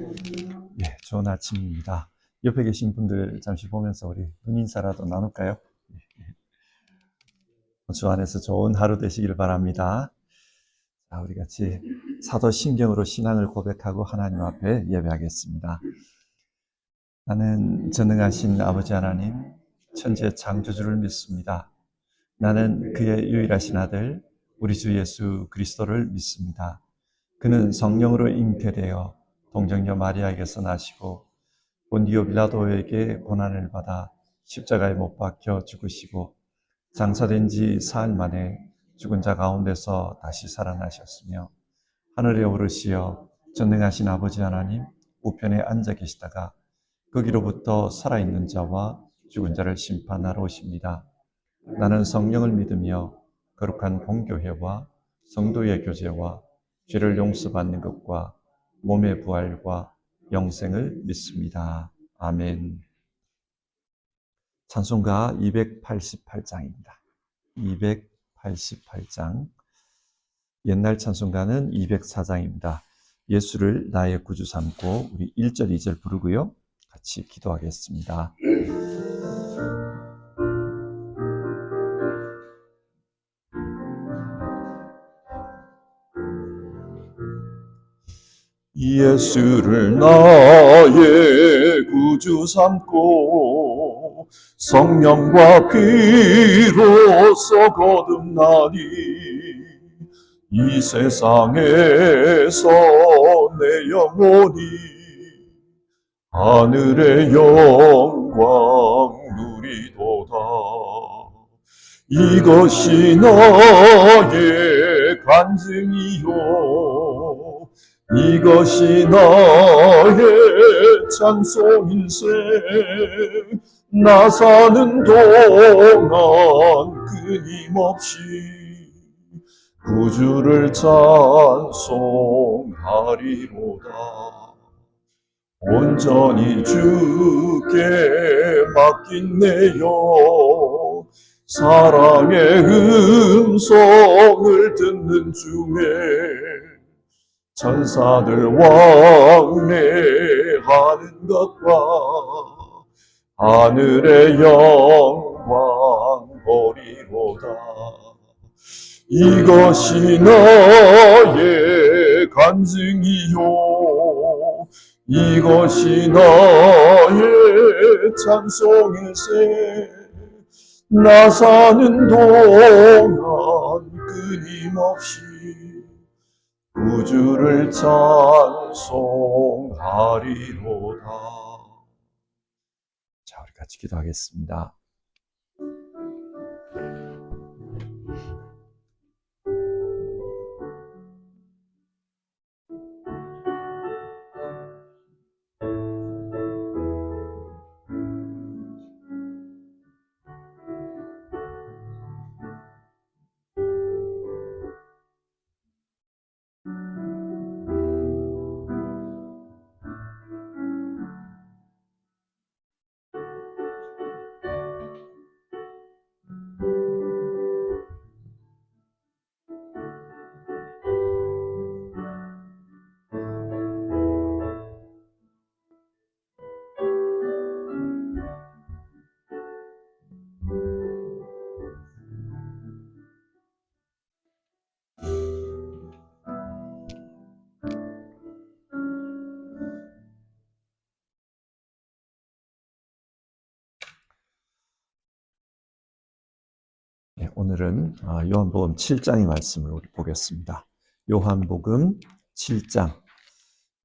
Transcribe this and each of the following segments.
예, 좋은 아침입니다. 옆에 계신 분들 잠시 보면서 우리 눈인사라도 나눌까요? 주 안에서 좋은 하루 되시길 바랍니다. 자, 우리 같이 사도신경으로 신앙을 고백하고 하나님 앞에 예배하겠습니다. 나는 전능하신 아버지 하나님, 천지의 창조주를 믿습니다. 나는 그의 유일하신 아들, 우리 주 예수 그리스도를 믿습니다. 그는 성령으로 잉태되어 동정녀 마리아에게서 나시고 본디오 빌라도에게 고난을 받아 십자가에 못 박혀 죽으시고 장사된 지 사흘 만에 죽은 자 가운데서 다시 살아나셨으며 하늘에 오르시어 전능하신 아버지 하나님 우편에 앉아 계시다가 거기로부터 살아있는 자와 죽은 자를 심판하러 오십니다. 나는 성령을 믿으며 거룩한 공교회와 성도의 교제와 죄를 용서받는 것과 몸의 부활과 영생을 믿습니다. 아멘. 찬송가 288장입니다. 288장. 옛날 찬송가는 204장입니다. 예수를 나의 구주 삼고 우리 1절, 2절 부르고요. 같이 기도하겠습니다. 예수를 나의 구주 삼고 성령과 피로써 거듭나니 이 세상에서 내 영혼이 하늘의 영광 누리도다. 이것이 나의 간증이요 이것이 나의 찬송일세. 나 사는 동안 끊임없이 구주를 찬송하리로다. 온전히 주께 맡긴 내 영 사랑의 음성을 듣는 중에 천사들 왕래하는 것과 하늘의 영광 보리로다. 이것이 나의 간증이요 이것이 나의 찬송일세. 나 사는 동안 끊임없이 구주를 찬송하리로다. 자, 우리 같이 기도하겠습니다. 오늘은 요한복음 7장의 말씀을 우리 보겠습니다. 요한복음 7장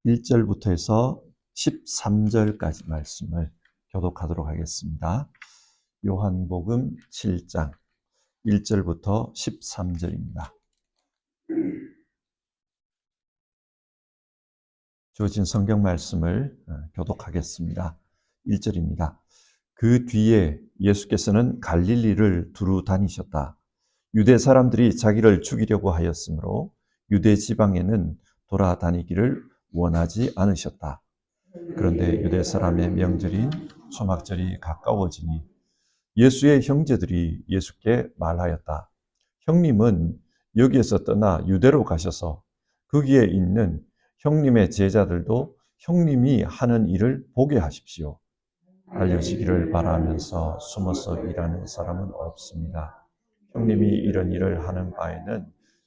1절부터 해서 13절까지 말씀을 교독하도록 하겠습니다. 요한복음 7장 1절부터 13절입니다. 주어진 성경 말씀을 교독하겠습니다. 1절입니다. 그 뒤에 예수께서는 갈릴리를 두루 다니셨다. 유대 사람들이 자기를 죽이려고 하였으므로 유대 지방에는 돌아다니기를 원하지 않으셨다. 그런데 유대 사람의 명절인 초막절이 가까워지니 예수의 형제들이 예수께 말하였다. 형님은 여기에서 떠나 유대로 가셔서 거기에 있는 형님의 제자들도 형님이 하는 일을 보게 하십시오. 알려지기를 바라면서 숨어서 일하는 사람은 없습니다. 형님이 이런 일을 하는 바에는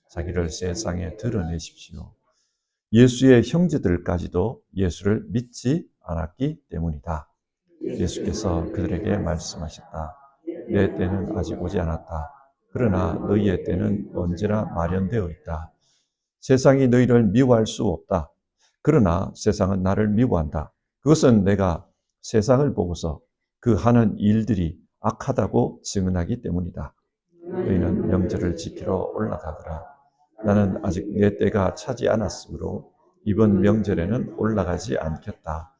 자기를 세상에 드러내십시오. 예수의 형제들까지도 예수를 믿지 않았기 때문이다. 예수께서 그들에게 말씀하셨다. 내 때는 아직 오지 않았다. 그러나 너희의 때는 언제나 마련되어 있다. 세상이 너희를 미워할 수 없다. 그러나 세상은 나를 미워한다. 그것은 내가 세상을 보고서 그 하는 일들이 악하다고 증언하기 때문이다. 너희는 명절을 지키러 올라가거라. 나는 아직 내 때가 차지 않았으므로 이번 명절에는 올라가지 않겠다.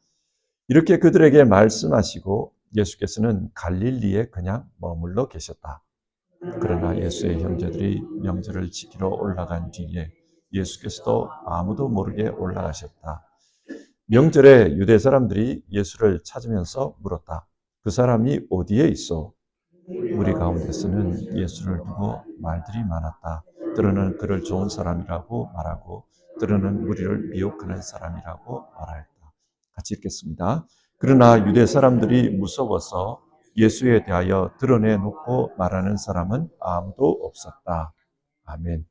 이렇게 그들에게 말씀하시고 예수께서는 갈릴리에 그냥 머물러 계셨다. 그러나 예수의 형제들이 명절을 지키러 올라간 뒤에 예수께서도 아무도 모르게 올라가셨다. 명절에 유대 사람들이 예수를 찾으면서 물었다. 그 사람이 어디에 있어? 우리 가운데서는 예수를 두고 말들이 많았다. 때로는 그를 좋은 사람이라고 말하고 때로는 우리를 미혹하는 사람이라고 말하였다. 같이 읽겠습니다. 그러나 유대 사람들이 무서워서 예수에 대하여 드러내놓고 말하는 사람은 아무도 없었다. 아멘.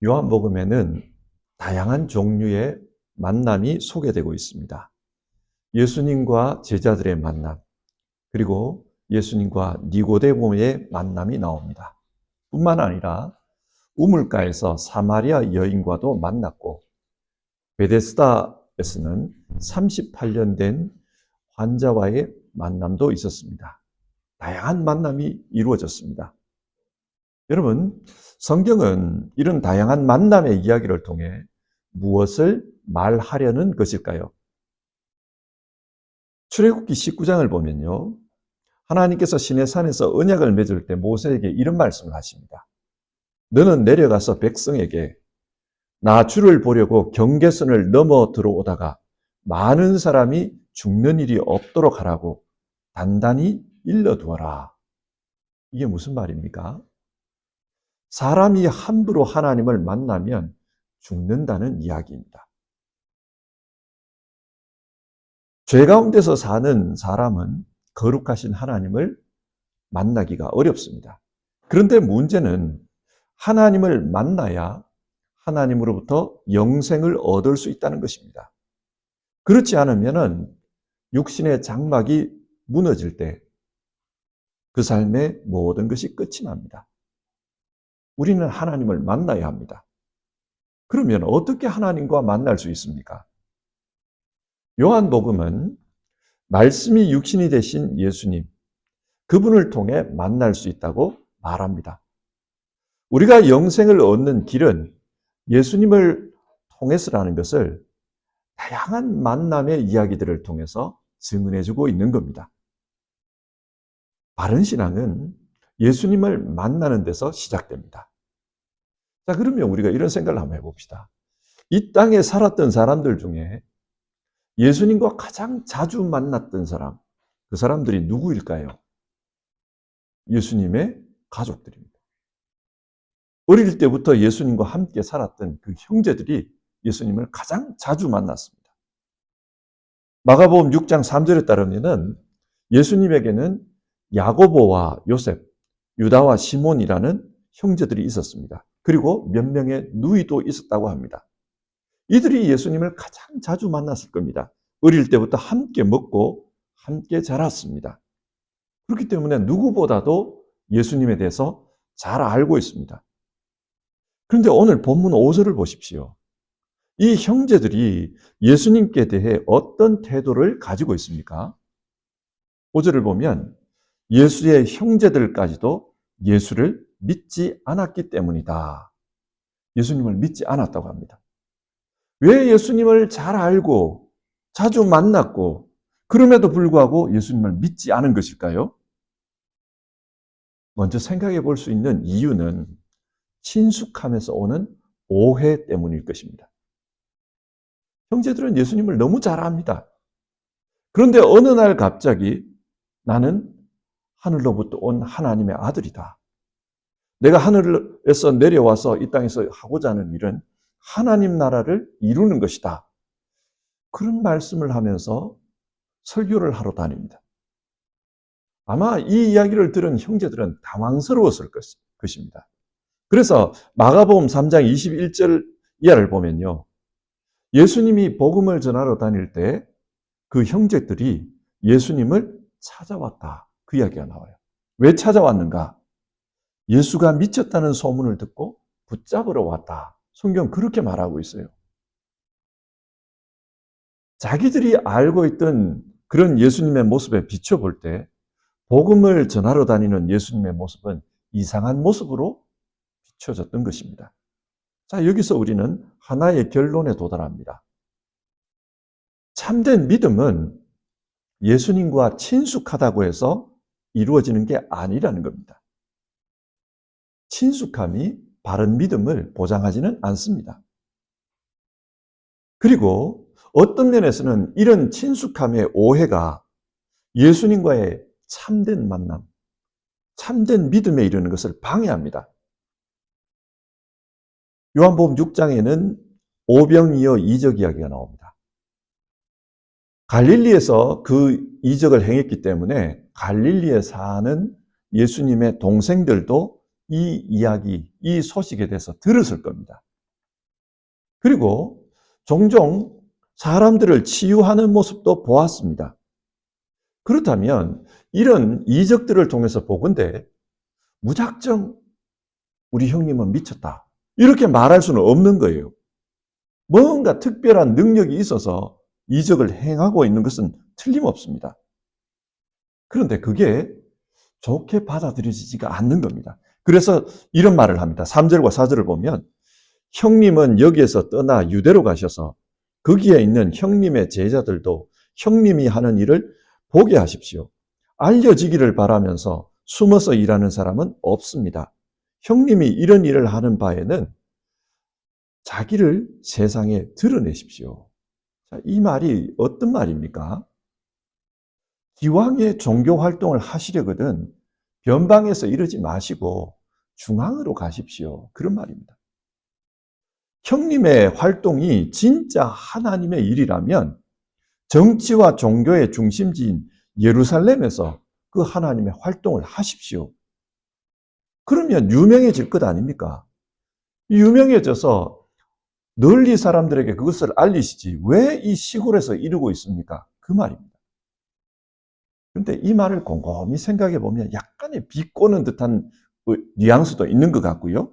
요한복음에는 다양한 종류의 만남이 소개되고 있습니다. 예수님과 제자들의 만남, 그리고 예수님과 니고데모의 만남이 나옵니다. 뿐만 아니라 우물가에서 사마리아 여인과도 만났고 베데스다에서는 38년 된 환자와의 만남도 있었습니다. 다양한 만남이 이루어졌습니다. 여러분, 성경은 이런 다양한 만남의 이야기를 통해 무엇을 말하려는 것일까요? 출애굽기 19장을 보면요. 하나님께서 시내산에서 언약을 맺을 때 모세에게 이런 말씀을 하십니다. 너는 내려가서 백성에게 나 주를 보려고 경계선을 넘어 들어오다가 많은 사람이 죽는 일이 없도록 하라고 단단히 일러두어라. 이게 무슨 말입니까? 사람이 함부로 하나님을 만나면 죽는다는 이야기입니다. 죄 가운데서 사는 사람은 거룩하신 하나님을 만나기가 어렵습니다. 그런데 문제는 하나님을 만나야 하나님으로부터 영생을 얻을 수 있다는 것입니다. 그렇지 않으면 육신의 장막이 무너질 때 그 삶의 모든 것이 끝이 납니다. 우리는 하나님을 만나야 합니다. 그러면 어떻게 하나님과 만날 수 있습니까? 요한복음은 말씀이 육신이 되신 예수님, 그분을 통해 만날 수 있다고 말합니다. 우리가 영생을 얻는 길은 예수님을 통해서라는 것을 다양한 만남의 이야기들을 통해서 증언해주고 있는 겁니다. 바른 신앙은 예수님을 만나는 데서 시작됩니다. 자, 그러면 우리가 이런 생각을 한번 해봅시다. 이 땅에 살았던 사람들 중에 예수님과 가장 자주 만났던 사람, 그 사람들이 누구일까요? 예수님의 가족들입니다. 어릴 때부터 예수님과 함께 살았던 그 형제들이 예수님을 가장 자주 만났습니다. 마가복음 6장 3절에 따르면 예수님에게는 야고보와 요셉, 유다와 시몬이라는 형제들이 있었습니다. 그리고 몇 명의 누이도 있었다고 합니다. 이들이 예수님을 가장 자주 만났을 겁니다. 어릴 때부터 함께 먹고 함께 자랐습니다. 그렇기 때문에 누구보다도 예수님에 대해서 잘 알고 있습니다. 그런데 오늘 본문 5절을 보십시오. 이 형제들이 예수님께 대해 어떤 태도를 가지고 있습니까? 5절을 보면 예수의 형제들까지도 예수를 믿지 않았기 때문이다. 예수님을 믿지 않았다고 합니다. 왜 예수님을 잘 알고 자주 만났고 그럼에도 불구하고 예수님을 믿지 않은 것일까요? 먼저 생각해 볼 수 있는 이유는 친숙함에서 오는 오해 때문일 것입니다. 형제들은 예수님을 너무 잘 압니다. 그런데 어느 날 갑자기 나는 하늘로부터 온 하나님의 아들이다. 내가 하늘에서 내려와서 이 땅에서 하고자 하는 일은 하나님 나라를 이루는 것이다. 그런 말씀을 하면서 설교를 하러 다닙니다. 아마 이 이야기를 들은 형제들은 당황스러웠을 것입니다. 그래서 마가복음 3장 21절 이하를 보면요. 예수님이 복음을 전하러 다닐 때 그 형제들이 예수님을 찾아왔다. 그 이야기가 나와요. 왜 찾아왔는가? 예수가 미쳤다는 소문을 듣고 붙잡으러 왔다. 성경 그렇게 말하고 있어요. 자기들이 알고 있던 그런 예수님의 모습에 비춰볼 때 복음을 전하러 다니는 예수님의 모습은 이상한 모습으로 비춰졌던 것입니다. 자, 여기서 우리는 하나의 결론에 도달합니다. 참된 믿음은 예수님과 친숙하다고 해서 이루어지는 게 아니라는 겁니다. 친숙함이 바른 믿음을 보장하지는 않습니다. 그리고 어떤 면에서는 이런 친숙함의 오해가 예수님과의 참된 만남, 참된 믿음에 이르는 것을 방해합니다. 요한복음 6장에는 오병이어 이적 이야기가 나옵니다. 갈릴리에서 그 이적을 행했기 때문에 갈릴리에 사는 예수님의 동생들도 이 이야기, 이 소식에 대해서 들었을 겁니다. 그리고 종종 사람들을 치유하는 모습도 보았습니다. 그렇다면 이런 이적들을 통해서 보건대 무작정 우리 형님은 미쳤다. 이렇게 말할 수는 없는 거예요. 뭔가 특별한 능력이 있어서 이적을 행하고 있는 것은 틀림없습니다. 그런데 그게 좋게 받아들여지지가 않는 겁니다. 그래서 이런 말을 합니다. 3절과 4절을 보면 형님은 여기에서 떠나 유대로 가셔서 거기에 있는 형님의 제자들도 형님이 하는 일을 보게 하십시오. 알려지기를 바라면서 숨어서 일하는 사람은 없습니다. 형님이 이런 일을 하는 바에는 자기를 세상에 드러내십시오. 자, 이 말이 어떤 말입니까? 기왕에 종교 활동을 하시려거든 변방에서 이러지 마시고 중앙으로 가십시오. 그런 말입니다. 형님의 활동이 진짜 하나님의 일이라면 정치와 종교의 중심지인 예루살렘에서 그 하나님의 활동을 하십시오. 그러면 유명해질 것 아닙니까? 유명해져서 널리 사람들에게 그것을 알리시지 왜 이 시골에서 이루고 있습니까? 그 말입니다. 그런데 이 말을 곰곰이 생각해 보면 약간의 비꼬는 듯한 뉘앙스도 있는 것 같고요.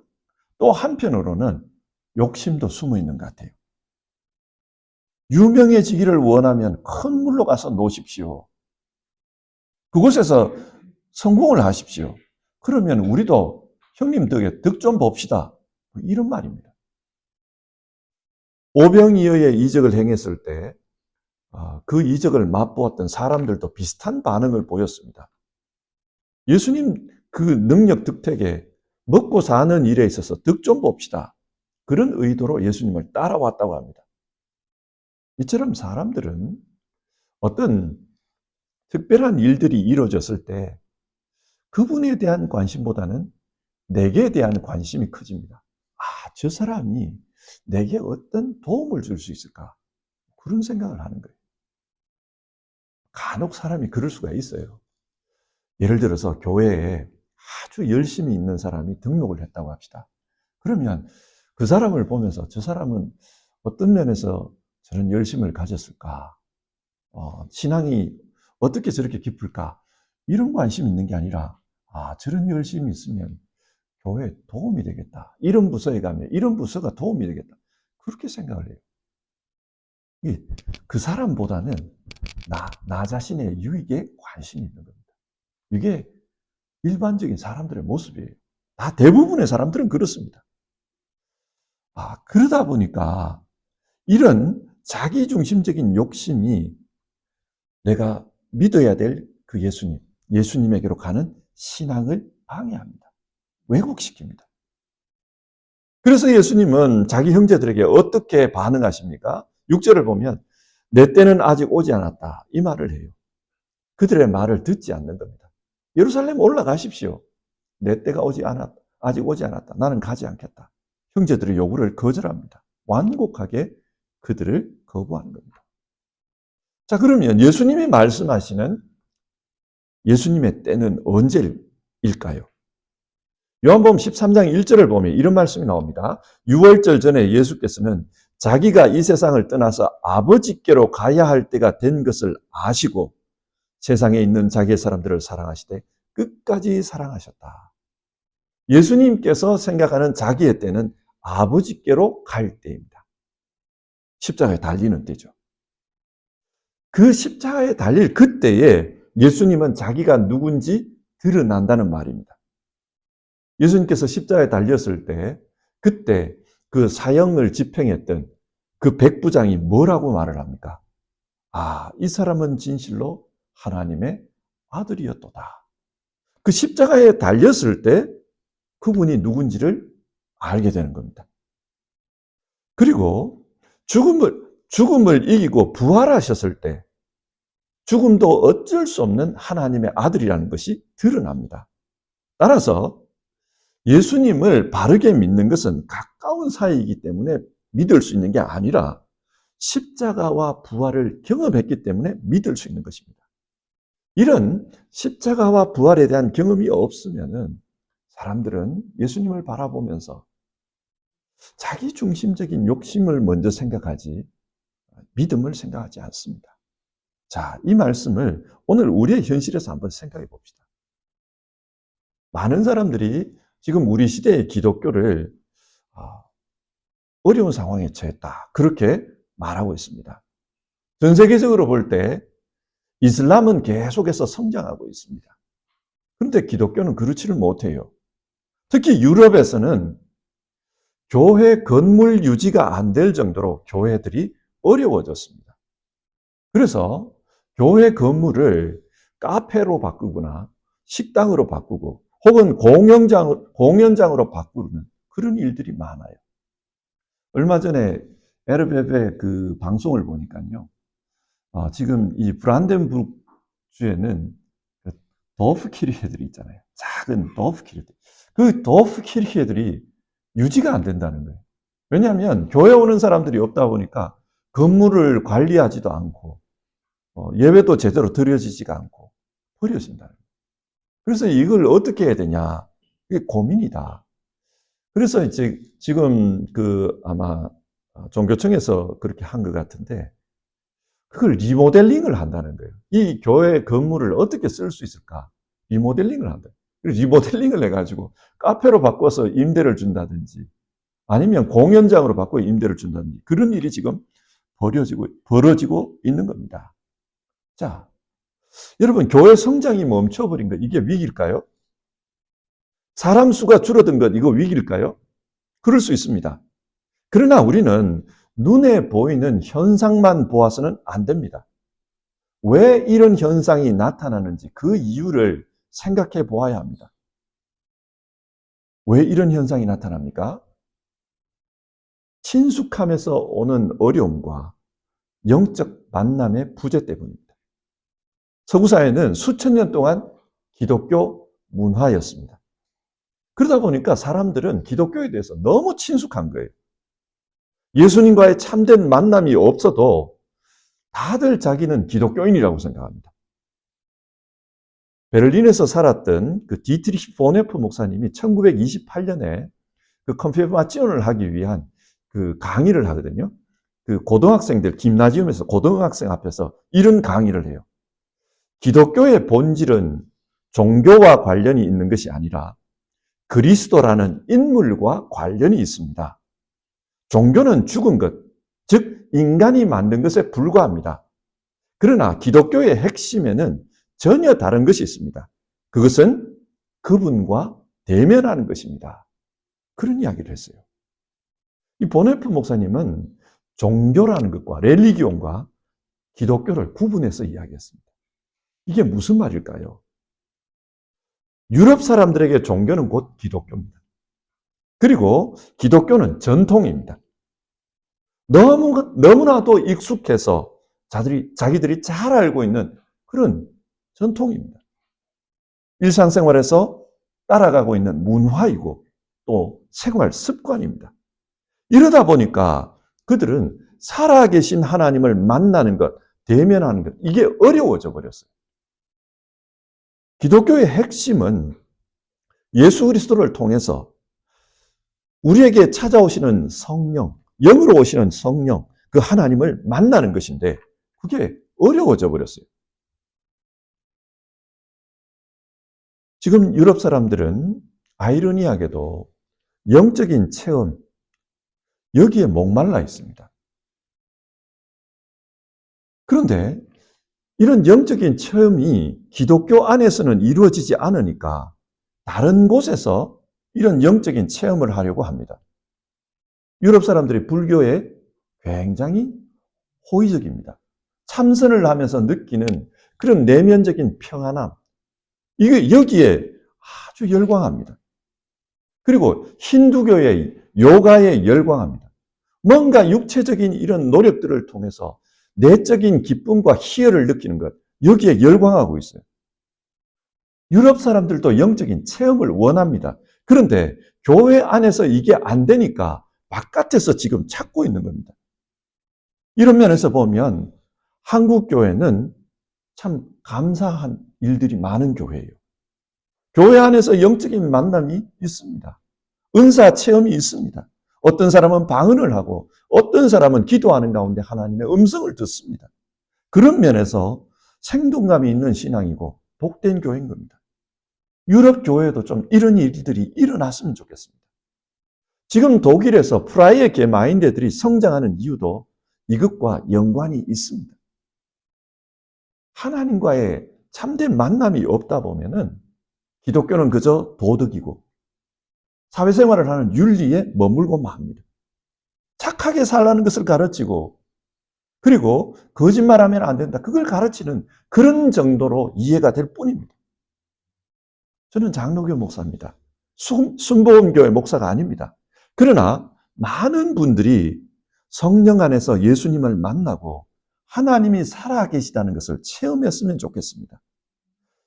또 한편으로는 욕심도 숨어 있는 것 같아요. 유명해지기를 원하면 큰 물로 가서 놓으십시오. 그곳에서 성공을 하십시오. 그러면 우리도 형님 덕에 덕 좀 봅시다. 이런 말입니다. 오병이어의 이적을 행했을 때 그 이적을 맛보았던 사람들도 비슷한 반응을 보였습니다. 예수님 그 능력 득택에 먹고 사는 일에 있어서 덕 좀 봅시다. 그런 의도로 예수님을 따라왔다고 합니다. 이처럼 사람들은 어떤 특별한 일들이 이루어졌을 때 그분에 대한 관심보다는 내게 대한 관심이 커집니다. 저 사람이 내게 어떤 도움을 줄 수 있을까? 그런 생각을 하는 거예요. 간혹 사람이 그럴 수가 있어요. 예를 들어서 교회에 아주 열심히 있는 사람이 등록을 했다고 합시다. 그러면 그 사람을 보면서 저 사람은 어떤 면에서 저런 열심을 가졌을까? 신앙이 어떻게 저렇게 깊을까? 이런 관심이 있는 게 아니라 저런 열심이 있으면 교회에 도움이 되겠다. 이런 부서에 가면 이런 부서가 도움이 되겠다. 그렇게 생각을 해요. 그 사람보다는 나 자신의 유익에 관심이 있는 겁니다. 이게 일반적인 사람들의 모습이에요. 대부분의 사람들은 그렇습니다. 그러다 보니까 이런 자기중심적인 욕심이 내가 믿어야 될 그 예수님에게로 가는 신앙을 방해합니다. 왜곡시킵니다. 그래서 예수님은 자기 형제들에게 어떻게 반응하십니까? 6절을 보면 내 때는 아직 오지 않았다. 이 말을 해요. 그들의 말을 듣지 않는 겁니다. 예루살렘 올라가십시오. 내 때가 아직 오지 않았다. 나는 가지 않겠다. 형제들의 요구를 거절합니다. 완곡하게 그들을 거부하는 겁니다. 자, 그러면 예수님이 말씀하시는 예수님의 때는 언제일까요? 요한복음 13장 1절을 보면 이런 말씀이 나옵니다. 유월절 전에 예수께서는 자기가 이 세상을 떠나서 아버지께로 가야 할 때가 된 것을 아시고 세상에 있는 자기의 사람들을 사랑하시되 끝까지 사랑하셨다. 예수님께서 생각하는 자기의 때는 아버지께로 갈 때입니다. 십자가에 달리는 때죠. 그 십자가에 달릴 그때에 예수님은 자기가 누군지 드러난다는 말입니다. 예수님께서 십자가에 달렸을 때 그때 그 사형을 집행했던 그 백부장이 뭐라고 말을 합니까? 아, 이 사람은 진실로 하나님의 아들이었도다. 그 십자가에 달렸을 때 그분이 누군지를 알게 되는 겁니다. 그리고 죽음을 이기고 부활하셨을 때 죽음도 어쩔 수 없는 하나님의 아들이라는 것이 드러납니다. 따라서 예수님을 바르게 믿는 것은 가까운 사이이기 때문에 믿을 수 있는 게 아니라 십자가와 부활을 경험했기 때문에 믿을 수 있는 것입니다. 이런 십자가와 부활에 대한 경험이 없으면은 사람들은 예수님을 바라보면서 자기 중심적인 욕심을 먼저 생각하지 믿음을 생각하지 않습니다. 자, 이 말씀을 오늘 우리의 현실에서 한번 생각해 봅시다. 많은 사람들이 지금 우리 시대의 기독교를 어려운 상황에 처했다. 그렇게 말하고 있습니다. 전 세계적으로 볼 때 이슬람은 계속해서 성장하고 있습니다. 그런데 기독교는 그렇지를 못해요. 특히 유럽에서는 교회 건물 유지가 안 될 정도로 교회들이 어려워졌습니다. 그래서 교회 건물을 카페로 바꾸거나 식당으로 바꾸고 혹은 공연장으로 바꾸는 그런 일들이 많아요. 얼마 전에 에르베베 그 방송을 보니까요. 지금 이 브란덴부르크주에는 도프키르헤들이 있잖아요. 작은 도프키르헤들. 그 도프키르헤들이 유지가 안 된다는 거예요. 왜냐하면 교회 오는 사람들이 없다 보니까 건물을 관리하지도 않고 예배도 제대로 드려지지가 않고 버려진다는 거예요. 그래서 이걸 어떻게 해야 되냐. 이게 고민이다. 그래서 이제 지금 아마 종교청에서 그렇게 한 것 같은데 그걸 리모델링을 한다는 거예요. 이 교회 건물을 어떻게 쓸 수 있을까? 리모델링을 한다. 리모델링을 해가지고 카페로 바꿔서 임대를 준다든지 아니면 공연장으로 바꿔 임대를 준다든지 그런 일이 지금 벌어지고 있는 겁니다. 자, 여러분 교회 성장이 멈춰버린 것 이게 위기일까요? 사람 수가 줄어든 것 이거 위기일까요? 그럴 수 있습니다. 그러나 우리는 눈에 보이는 현상만 보아서는 안 됩니다. 왜 이런 현상이 나타나는지 그 이유를 생각해 보아야 합니다. 왜 이런 현상이 나타납니까? 친숙함에서 오는 어려움과 영적 만남의 부재 때문입니다. 서구사회는 수천 년 동안 기독교 문화였습니다. 그러다 보니까 사람들은 기독교에 대해서 너무 친숙한 거예요. 예수님과의 참된 만남이 없어도 다들 자기는 기독교인이라고 생각합니다. 베를린에서 살았던 그 디트리히 보네프 목사님이 1928년에 그 컨피르마티온을 하기 위한 그 강의를 하거든요. 그 고등학생들, 김나지움에서 고등학생 앞에서 이런 강의를 해요. 기독교의 본질은 종교와 관련이 있는 것이 아니라 그리스도라는 인물과 관련이 있습니다. 종교는 죽은 것, 즉 인간이 만든 것에 불과합니다. 그러나 기독교의 핵심에는 전혀 다른 것이 있습니다. 그것은 그분과 대면하는 것입니다. 그런 이야기를 했어요. 이 보네프 목사님은 종교라는 것과 렐리기온과 기독교를 구분해서 이야기했습니다. 이게 무슨 말일까요? 유럽 사람들에게 종교는 곧 기독교입니다. 그리고 기독교는 전통입니다. 너무나도 익숙해서 자기들이 잘 알고 있는 그런 전통입니다. 일상생활에서 따라가고 있는 문화이고 또 생활 습관입니다. 이러다 보니까 그들은 살아계신 하나님을 만나는 것, 대면하는 것, 이게 어려워져 버렸어요. 기독교의 핵심은 예수 그리스도를 통해서 우리에게 찾아오시는 성령, 영으로 오시는 성령, 그 하나님을 만나는 것인데 그게 어려워져 버렸어요. 지금 유럽 사람들은 아이러니하게도 영적인 체험, 여기에 목말라 있습니다. 그런데 이런 영적인 체험이 기독교 안에서는 이루어지지 않으니까 다른 곳에서 이런 영적인 체험을 하려고 합니다. 유럽 사람들이 불교에 굉장히 호의적입니다. 참선을 하면서 느끼는 그런 내면적인 평안함, 이게 여기에 아주 열광합니다. 그리고 힌두교의 요가에 열광합니다. 뭔가 육체적인 이런 노력들을 통해서 내적인 기쁨과 희열을 느끼는 것, 여기에 열광하고 있어요. 유럽 사람들도 영적인 체험을 원합니다. 그런데 교회 안에서 이게 안 되니까 바깥에서 지금 찾고 있는 겁니다. 이런 면에서 보면 한국 교회는 참 감사한 일들이 많은 교회예요. 교회 안에서 영적인 만남이 있습니다. 은사 체험이 있습니다. 어떤 사람은 방언을 하고 어떤 사람은 기도하는 가운데 하나님의 음성을 듣습니다. 그런 면에서 생동감이 있는 신앙이고 복된 교회인 겁니다. 유럽 교회도 좀 이런 일들이 일어났으면 좋겠습니다. 지금 독일에서 프라이의 개마인대들이 성장하는 이유도 이것과 연관이 있습니다. 하나님과의 참된 만남이 없다 보면은 기독교는 그저 도덕이고 사회생활을 하는 윤리에 머물고 맙니다. 착하게 살라는 것을 가르치고 그리고 거짓말하면 안 된다. 그걸 가르치는 그런 정도로 이해가 될 뿐입니다. 저는 장로교 목사입니다. 순복음교회 목사가 아닙니다. 그러나 많은 분들이 성령 안에서 예수님을 만나고 하나님이 살아계시다는 것을 체험했으면 좋겠습니다.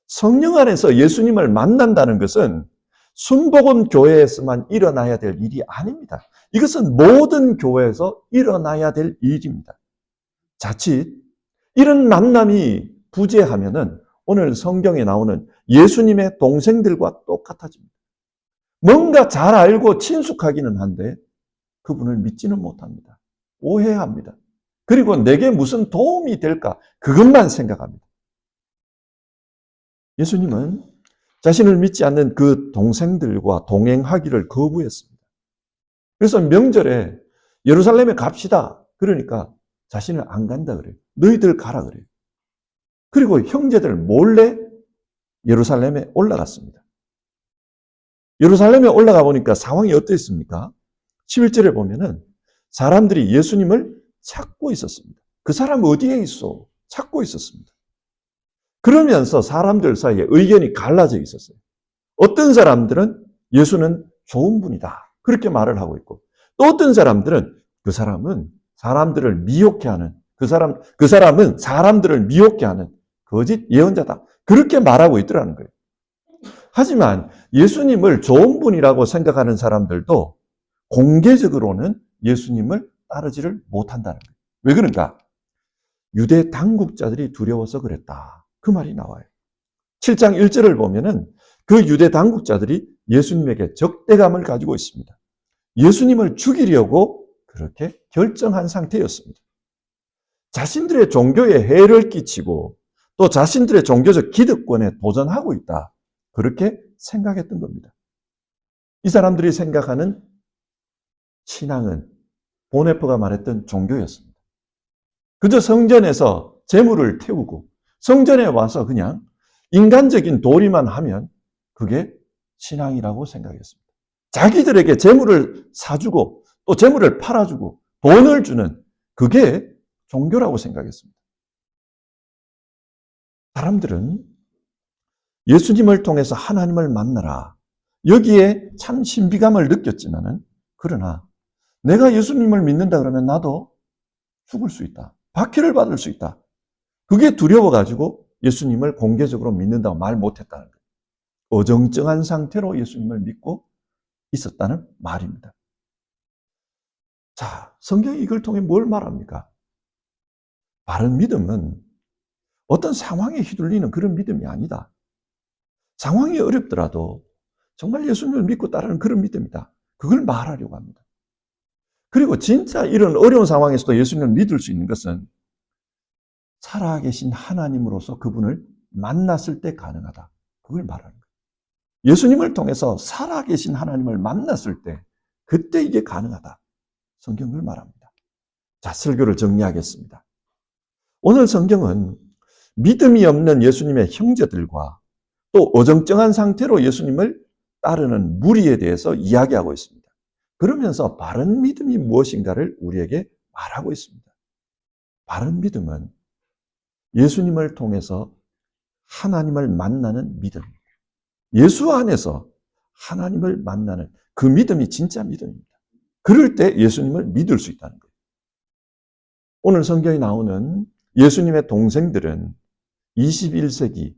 성령 안에서 예수님을 만난다는 것은 순복음 교회에서만 일어나야 될 일이 아닙니다. 이것은 모든 교회에서 일어나야 될 일입니다. 자칫 이런 만남이 부재하면은 오늘 성경에 나오는 예수님의 동생들과 똑같아집니다. 뭔가 잘 알고 친숙하기는 한데 그분을 믿지는 못합니다. 오해합니다. 그리고 내게 무슨 도움이 될까? 그것만 생각합니다. 예수님은 자신을 믿지 않는 그 동생들과 동행하기를 거부했습니다. 그래서 명절에 예루살렘에 갑시다. 그러니까 자신을 안 간다 그래요. 너희들 가라 그래요. 그리고 형제들 몰래 예루살렘에 올라갔습니다. 예루살렘에 올라가 보니까 상황이 어땠습니까? 11절에 보면은 사람들이 예수님을 찾고 있었습니다. 그 사람 어디에 있어? 찾고 있었습니다. 그러면서 사람들 사이에 의견이 갈라져 있었어요. 어떤 사람들은 예수는 좋은 분이다. 그렇게 말을 하고 있고 또 어떤 사람들은 그 사람은 사람들을 미혹해 하는 그 사람은 사람들을 미혹해 하는 거짓 예언자다. 그렇게 말하고 있더라는 거예요. 하지만 예수님을 좋은 분이라고 생각하는 사람들도 공개적으로는 예수님을 따르지를 못한다는 거예요. 왜 그런가? 유대 당국자들이 두려워서 그랬다. 그 말이 나와요. 7장 1절을 보면은 그 유대 당국자들이 예수님에게 적대감을 가지고 있습니다. 예수님을 죽이려고 그렇게 결정한 상태였습니다. 자신들의 종교에 해를 끼치고 또 자신들의 종교적 기득권에 도전하고 있다. 그렇게 생각했던 겁니다. 이 사람들이 생각하는 신앙은 보네프가 말했던 종교였습니다. 그저 성전에서 재물을 태우고 성전에 와서 그냥 인간적인 도리만 하면 그게 신앙이라고 생각했습니다. 자기들에게 재물을 사주고 또 재물을 팔아주고 돈을 주는 그게 종교라고 생각했습니다. 사람들은 예수님을 통해서 하나님을 만나라. 여기에 참 신비감을 느꼈지만은 그러나 내가 예수님을 믿는다 그러면 나도 죽을 수 있다. 박해를 받을 수 있다. 그게 두려워가지고 예수님을 공개적으로 믿는다고 말 못했다는 거예요. 어정쩡한 상태로 예수님을 믿고 있었다는 말입니다. 자, 성경이 이걸 통해 뭘 말합니까? 바른 믿음은 어떤 상황에 휘둘리는 그런 믿음이 아니다. 상황이 어렵더라도 정말 예수님을 믿고 따르는 그런 믿음이다. 그걸 말하려고 합니다. 그리고 진짜 이런 어려운 상황에서도 예수님을 믿을 수 있는 것은 살아계신 하나님으로서 그분을 만났을 때 가능하다. 그걸 말하는 거예요. 예수님을 통해서 살아계신 하나님을 만났을 때 그때 이게 가능하다. 성경을 말합니다. 자, 설교를 정리하겠습니다. 오늘 성경은 믿음이 없는 예수님의 형제들과 또 어정쩡한 상태로 예수님을 따르는 무리에 대해서 이야기하고 있습니다. 그러면서 바른 믿음이 무엇인가를 우리에게 말하고 있습니다. 바른 믿음은 예수님을 통해서 하나님을 만나는 믿음입니다. 예수 안에서 하나님을 만나는 그 믿음이 진짜 믿음입니다. 그럴 때 예수님을 믿을 수 있다는 거예요. 오늘 성경에 나오는 예수님의 동생들은 21세기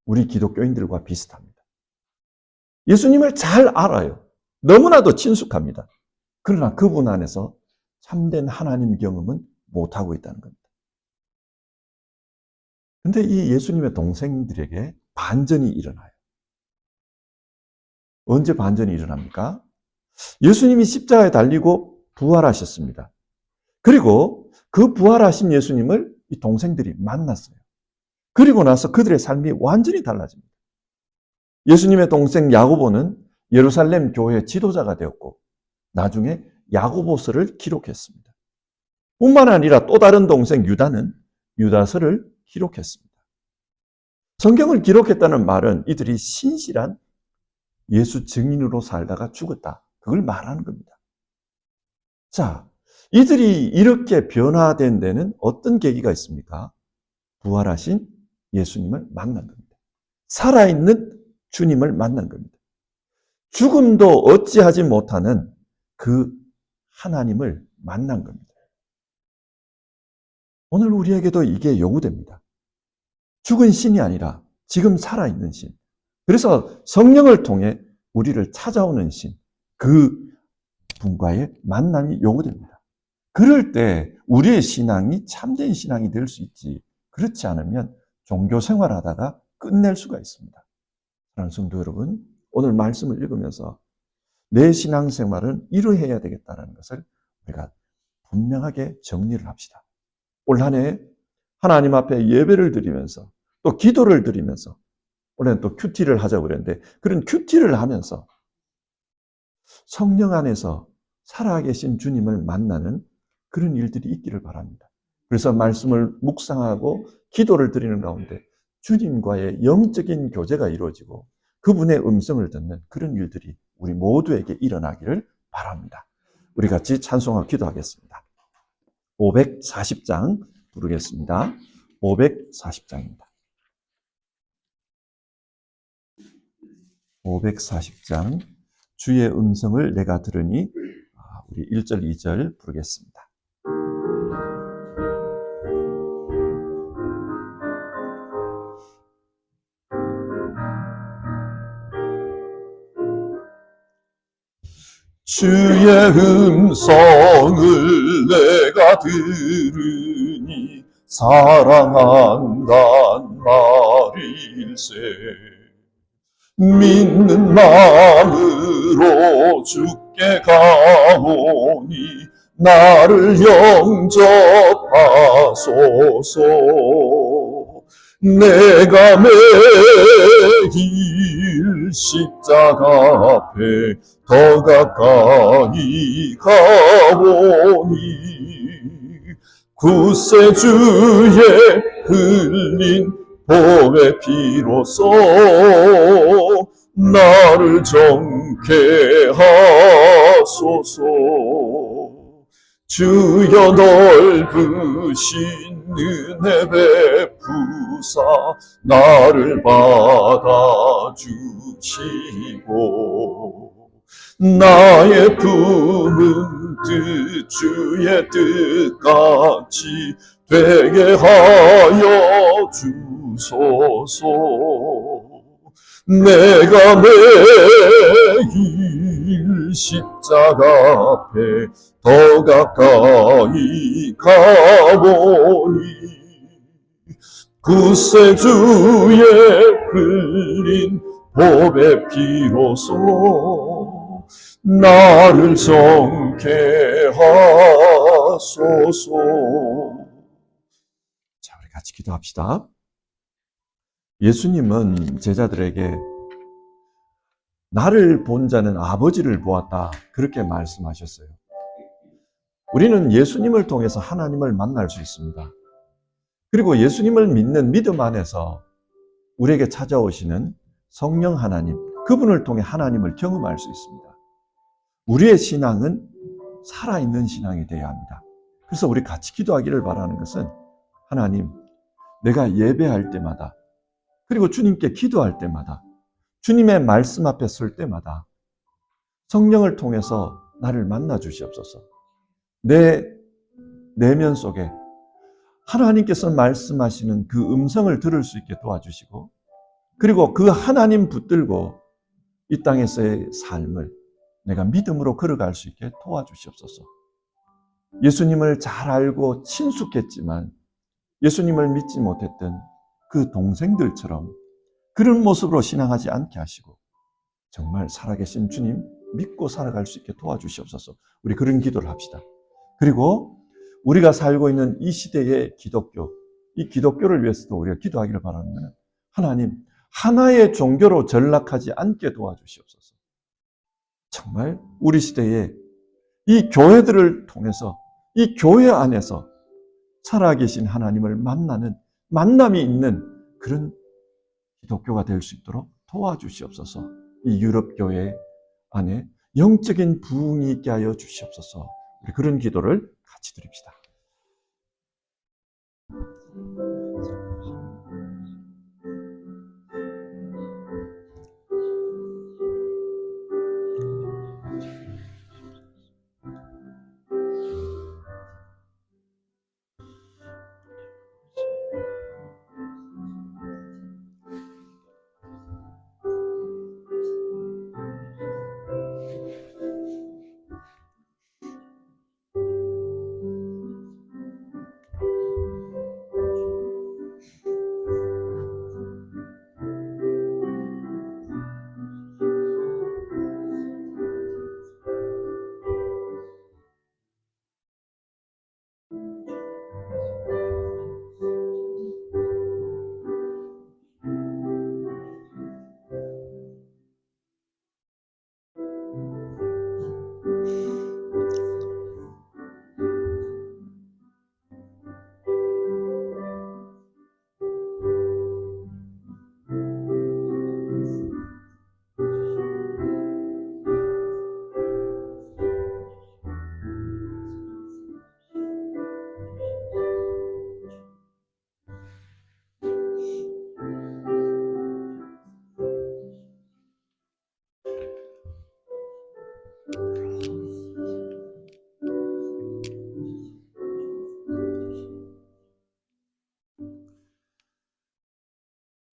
우리 기독교인들과 비슷합니다. 예수님을 잘 알아요. 너무나도 친숙합니다. 그러나 그분 안에서 참된 하나님 경험은 못하고 있다는 겁니다. 근데 이 예수님의 동생들에게 반전이 일어나요. 언제 반전이 일어납니까? 예수님이 십자가에 달리고 부활하셨습니다. 그리고 그 부활하신 예수님을 이 동생들이 만났어요. 그리고 나서 그들의 삶이 완전히 달라집니다. 예수님의 동생 야고보는 예루살렘 교회의 지도자가 되었고 나중에 야고보서를 기록했습니다. 뿐만 아니라 또 다른 동생 유다는 유다서를 기록했습니다. 성경을 기록했다는 말은 이들이 신실한 예수 증인으로 살다가 죽었다. 그걸 말하는 겁니다. 자, 이들이 이렇게 변화된 데는 어떤 계기가 있습니까? 부활하신 예수님을 만난 겁니다. 살아있는 주님을 만난 겁니다. 죽음도 어찌하지 못하는 그 하나님을 만난 겁니다. 오늘 우리에게도 이게 요구됩니다. 죽은 신이 아니라 지금 살아있는 신. 그래서 성령을 통해 우리를 찾아오는 신, 그 분과의 만남이 요구됩니다. 그럴 때 우리의 신앙이 참된 신앙이 될 수 있지. 그렇지 않으면 종교 생활하다가 끝낼 수가 있습니다. 사랑하는 성도 여러분, 오늘 말씀을 읽으면서 내 신앙생활은 이러해야 되겠다는 것을 우리가 분명하게 정리를 합시다. 올 한 해 하나님 앞에 예배를 드리면서 또 기도를 드리면서 올해는 또 큐티를 하자고 그랬는데 그런 큐티를 하면서 성령 안에서 살아계신 주님을 만나는 그런 일들이 있기를 바랍니다. 그래서 말씀을 묵상하고 기도를 드리는 가운데 주님과의 영적인 교제가 이루어지고 그분의 음성을 듣는 그런 일들이 우리 모두에게 일어나기를 바랍니다. 우리 같이 찬송하고 기도하겠습니다. 540장 부르겠습니다. 540장입니다. 540장 주의 음성을 내가 들으니 우리 1절 2절 부르겠습니다. 주의 음성을 내가 들으니 사랑한단 말일세 믿는 마음으로 주께 가오니 나를 영접하소서 내가 매일 십자가 앞에 더 가까이 가오니 구세주의 흘린 보배 피로써 나를 정케 하소서 주여 넓으신 은혜 베푸사 나를 받아주시고 나의 품은 뜻 주의 뜻같이 되게 하여 주소서 내가 매일 십자가 앞에 더 가까이 가보니 구세주의 흘린 보배 피로써 나를 정케 하소서. 자, 우리 같이 기도합시다. 예수님은 제자들에게 나를 본 자는 아버지를 보았다, 그렇게 말씀하셨어요. 우리는 예수님을 통해서 하나님을 만날 수 있습니다. 그리고 예수님을 믿는 믿음 안에서 우리에게 찾아오시는 성령 하나님, 그분을 통해 하나님을 경험할 수 있습니다. 우리의 신앙은 살아있는 신앙이 되어야 합니다. 그래서 우리 같이 기도하기를 바라는 것은, 하나님, 내가 예배할 때마다, 그리고 주님께 기도할 때마다, 주님의 말씀 앞에 설 때마다 성령을 통해서 나를 만나 주시옵소서. 내 내면 속에 하나님께서 말씀하시는 그 음성을 들을 수 있게 도와주시고, 그리고 그 하나님 붙들고 이 땅에서의 삶을 내가 믿음으로 걸어갈 수 있게 도와주시옵소서. 예수님을 잘 알고 친숙했지만 예수님을 믿지 못했던 그 동생들처럼 그런 모습으로 신앙하지 않게 하시고, 정말 살아계신 주님 믿고 살아갈 수 있게 도와주시옵소서. 우리 그런 기도를 합시다. 그리고 우리가 살고 있는 이 시대의 기독교, 이 기독교를 위해서도 우리가 기도하기를 바라는 것은, 하나님, 하나의 종교로 전락하지 않게 도와주시옵소서. 정말 우리 시대에 이 교회들을 통해서, 이 교회 안에서 살아계신 하나님을 만나는 만남이 있는 그런 기독교가 될 수 있도록 도와주시옵소서. 이 유럽교회 안에 영적인 부흥이 있게 하여 주시옵소서. 우리 그런 기도를 같이 드립시다.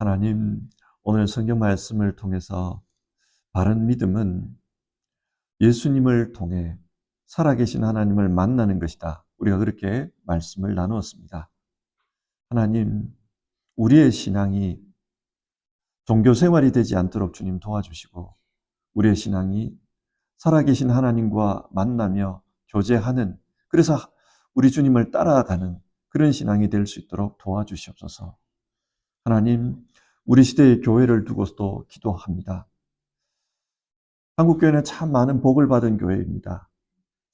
하나님, 오늘 성경 말씀을 통해서 바른 믿음은 예수님을 통해 살아계신 하나님을 만나는 것이다, 우리가 그렇게 말씀을 나누었습니다. 하나님, 우리의 신앙이 종교 생활이 되지 않도록 주님 도와주시고, 우리의 신앙이 살아계신 하나님과 만나며 교제하는, 그래서 우리 주님을 따라가는 그런 신앙이 될 수 있도록 도와주시옵소서. 하나님, 우리 시대의 교회를 두고서도 기도합니다. 한국교회는 참 많은 복을 받은 교회입니다.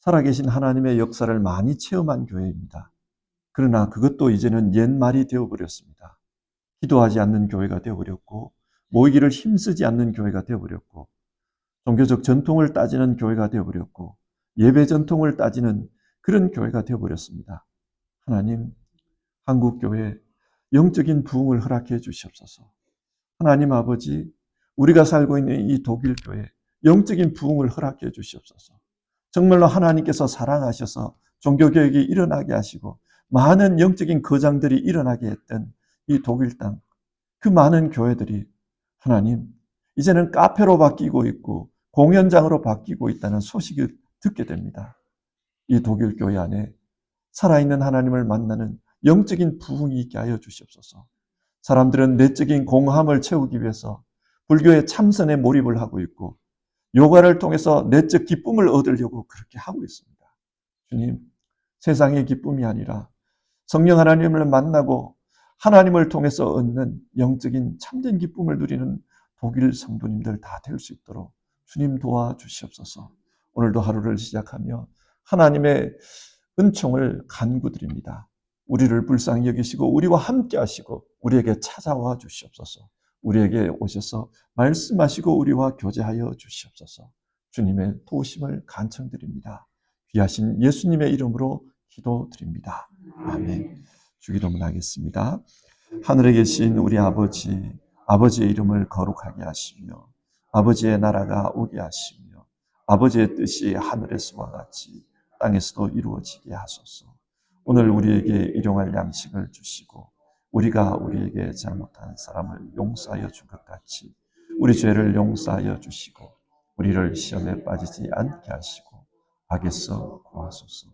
살아계신 하나님의 역사를 많이 체험한 교회입니다. 그러나 그것도 이제는 옛말이 되어버렸습니다. 기도하지 않는 교회가 되어버렸고, 모이기를 힘쓰지 않는 교회가 되어버렸고, 종교적 전통을 따지는 교회가 되어버렸고, 예배 전통을 따지는 그런 교회가 되어버렸습니다. 하나님, 한국교회 영적인 부흥을 허락해 주시옵소서. 하나님 아버지, 우리가 살고 있는 이 독일교회 영적인 부흥을 허락해 주시옵소서. 정말로 하나님께서 사랑하셔서 종교개혁이 일어나게 하시고 많은 영적인 거장들이 일어나게 했던 이 독일 땅, 그 많은 교회들이 하나님, 이제는 카페로 바뀌고 있고 공연장으로 바뀌고 있다는 소식을 듣게 됩니다. 이 독일 교회 안에 살아있는 하나님을 만나는 영적인 부흥이 있게 하여 주시옵소서. 사람들은 내적인 공함을 채우기 위해서 불교의 참선에 몰입을 하고 있고 요가를 통해서 내적 기쁨을 얻으려고 그렇게 하고 있습니다. 주님, 세상의 기쁨이 아니라 성령 하나님을 만나고 하나님을 통해서 얻는 영적인 참된 기쁨을 누리는 독일 성도님들 다 될 수 있도록 주님 도와주시옵소서. 오늘도 하루를 시작하며 하나님의 은총을 간구드립니다. 우리를 불쌍히 여기시고 우리와 함께 하시고 우리에게 찾아와 주시옵소서. 우리에게 오셔서 말씀하시고 우리와 교제하여 주시옵소서. 주님의 도우심을 간청드립니다. 귀하신 예수님의 이름으로 기도드립니다. 아멘. 주기도문 하겠습니다. 하늘에 계신 우리 아버지, 아버지의 이름을 거룩하게 하시며 아버지의 나라가 오게 하시며 아버지의 뜻이 하늘에서와 같이 땅에서도 이루어지게 하소서. 오늘 우리에게 일용할 양식을 주시고 우리가 우리에게 잘못한 사람을 용서하여 준 것 같이 우리 죄를 용서하여 주시고 우리를 시험에 빠지지 않게 하시고 악에서 구하소서.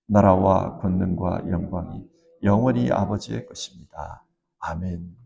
나라와 권능과 영광이 영원히 아버지의 것입니다. 아멘.